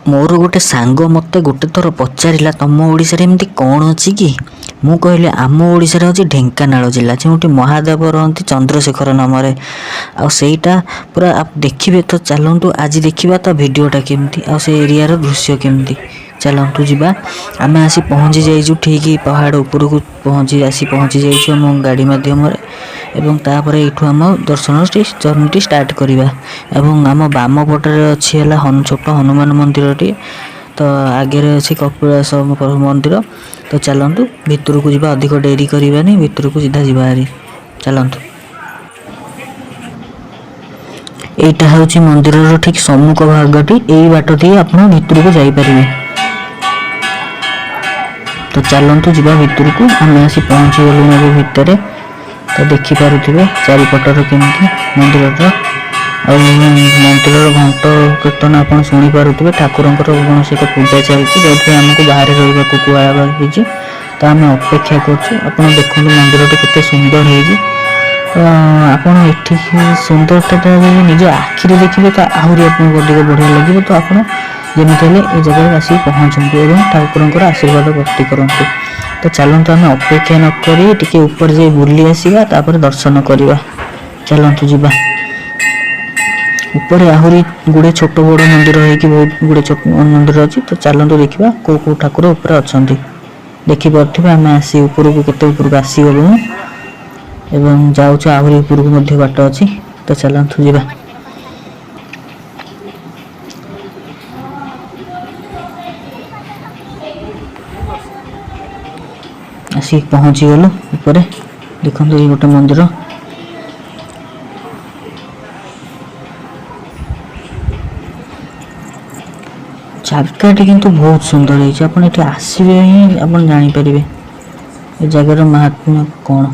मोर गोटे सांग मत गोटे थर पचारा तुम ओडिशा एमती कौन अच्छी कि मु कहली आम ओडिशा हूँ ढेंकानाल जिला जो महादेव रही चंद्रशेखर नाम आईटा पूरा आप देखिए। तो चलतु आज देखा तो भिडटा केमती से एरिया दृश्य केमती चलतु जा आम आसी पहुँची जाइए ठीक पहाड़ उपरक पहुँची जाइए गाड़ी मध्यम एवं तापर यू आम दर्शन जर्नी स्टार्ट करवा। आम बाम पटे अच्छी छोट हनुमान मंदिर टी तो आगे अच्छी कपिलास मंदिर। तो चलतु भितर को जा अधिक डेरी करवानी भितर को सीधा जावारी चलतु। यहाँ हूँ मंदिर ठीक सम्मुख भागटी यही बाट थी आप भितर को जापरेंगे। तो चलतु जा भितर को आम आसी पहुँची गलु भितर। तो देखिपे चारिपटर केमती मंदिर मंदिर घंट कीर्तन आप शुणी पारे ठाकुर कौन से पूजा चलती जो आमको बाहर रहा कहुई। तो आम अपेक्षा कर देखो मंदिर के सुंदर है। तो आप सुंदरता निज आखिरी देखिए तो आहरी आपको अधिक बढ़िया लगे। तो आप जमी जगह आसिक पहुँचते और ठाकुर आशीर्वाद प्राप्ति करूँ। तो चलतु आम अपेक्षा न करी ऊपर जाए बुली आसवा तापर दर्शन करवा। चलतु जा ऊपर आहरी गुड़े छोट बड़ मंदिर है कि बहुत गुड़े छोट मंदिर अच्छी। तो चलतु देखा कौ ठाकुर ऊपर अच्छा देखिपे आम आसी उपरको केते उपरक आसीगलु एवं जाऊँ आहरी उपरक बाट अच्छी। तो चलतु जा आसिक पहुँची गलु ऊपर देखो ये गोटे मंदिर जगह किंतु बहुत सुंदर है। आप आसवे ही आप जापर ये जगार महात्म्य कौन।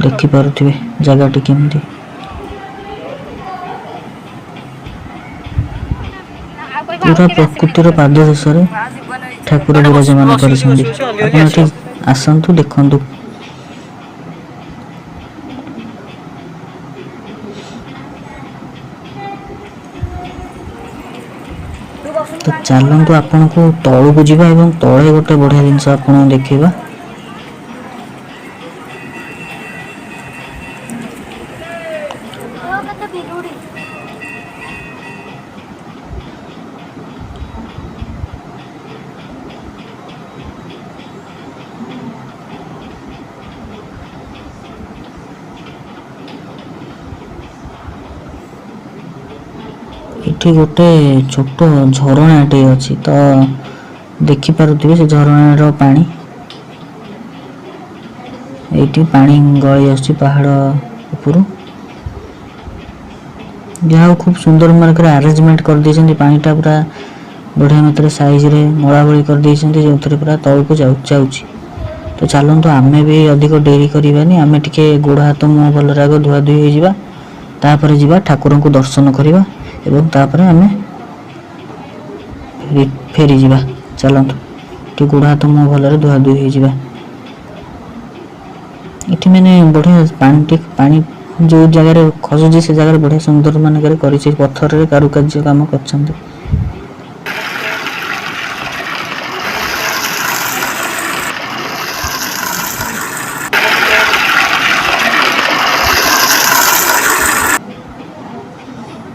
देखिपे जगह केमती पूरा प्रकृतिर पाददेश ठाकुर विराजमान कर आसतु देखु। तो चलतु आपन को तलू को जीवा एवं तले गोटे बढ़िया जिनस आप देखा। ये गोटे छोट झरणाटे अच्छी। तो देखिपे से झरणार पानी ये पानी गई आस पहाड़ ऊपर जहाँ खूब सुंदर मार्ग आरेंजमेंट कर दे पानीटा पूरा बढ़िया मात्रा साइज रे मलाबली कर दे जो पूरा तल को जाऊँ। तो चलतु आम भी अधिक डेरी करवानी आम टे गोड़ हाथ मुँह भल आग धुआ धुई होपर जा ठाकुर को दर्शन करवा एवं तापर आम फेरी जा। चलतु टे गोड़ हाथ मुँह भल धुआ धुई हो ये मैंने बढ़िया पानी जो जगार खसुची से जगह बढ़िया सुंदर मानक पत्थर कारुकार्य काम कर।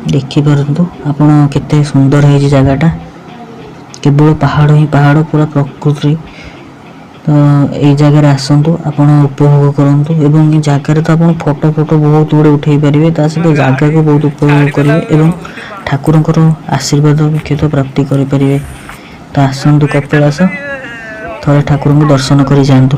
देखिपरतु आपड़ केते सुंदर है जगहटा केवल पहाड़ ही पहाड़ पूरा प्रकृति। तो ये जगह आसतु आप उपभोग करूँ एवं जगार तो आप फोटो बहुत गुड़े उठे पारे सहित जगह को बहुत उपभोग करेंगे ठाकुर आशीर्वाद मुख्यतः प्राप्ति करें। तो आसतु कपिलास थोड़े ठाकुर को दर्शन कर जातु।